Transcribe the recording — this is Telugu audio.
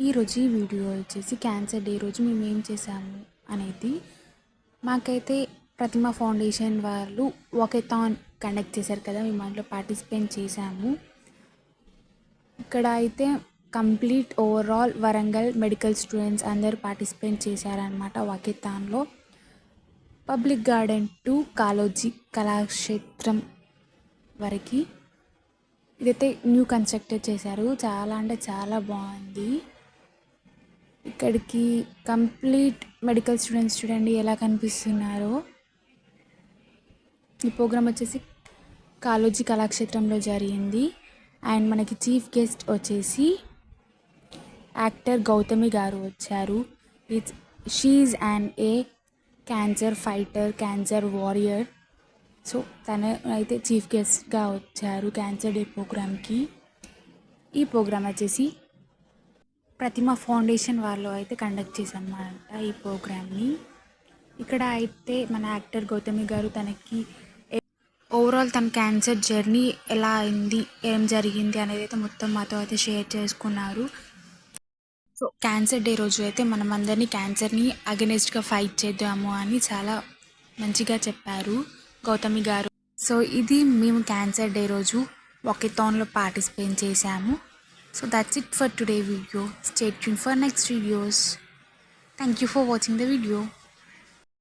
ఈరోజు ఈ వీడియో వచ్చేసి క్యాన్సర్ డే రోజు మేము ఏం చేసాము అనేది. మాకైతే ప్రతిమ ఫౌండేషన్ వాళ్ళు వాకథాన్ కండక్ట్ చేశారు కదా, మేము దాంట్లో పార్టిసిపేట్ చేసాము. ఇక్కడ అయితే complete overall Warangal medical students అందరూ పార్టిసిపేట్ చేశారనమాట వాకథాన్లో. Public garden to Kaloji Kalakshetram వరకు ఇదైతే న్యూ కన్స్ట్రక్టెడ్ చేశారు. చాలా అంటే చాలా బాగుంది. ఇక్కడికి కంప్లీట్ మెడికల్ స్టూడెంట్స్ చూడండి ఎలా కనిపిస్తున్నారో. ఈ ప్రోగ్రామ్ వచ్చేసి కాళోజీ కళాక్షేత్రంలో జరిగింది. అండ్ మనకి చీఫ్ గెస్ట్ వచ్చేసి యాక్టర్ గౌతమి గారు వచ్చారు. She and a cancer fighter, cancer warrior. So తను అయితే చీఫ్ గెస్ట్గా వచ్చారు క్యాన్సర్ డే ప్రోగ్రామ్కి. ఈ ప్రోగ్రామ్ వచ్చేసి ప్రతిమ ఫౌండేషన్ వాళ్ళు అయితే కండక్ట్ చేశారన్నమాట ఈ ప్రోగ్రామ్ని. ఇక్కడ అయితే మన యాక్టర్ గౌతమి గారు తనకి ఓవరాల్ తన క్యాన్సర్ జర్నీ ఎలా అయింది, ఏం జరిగింది అనేది అయితే మొత్తం మాతో అయితే షేర్ చేసుకున్నారు. సో క్యాన్సర్ డే రోజు అయితే మనం అందరినీ క్యాన్సర్ని అగెనిస్ట్గా ఫైట్ చేద్దాము అని చాలా మంచిగా చెప్పారు గౌతమి గారు. సో ఇది మేము క్యాన్సర్ డే రోజు వాకథాన్లో పార్టిసిపేట్ చేశాము. So that's it for today's video. Stay tuned for next videos. Thank you for watching the video.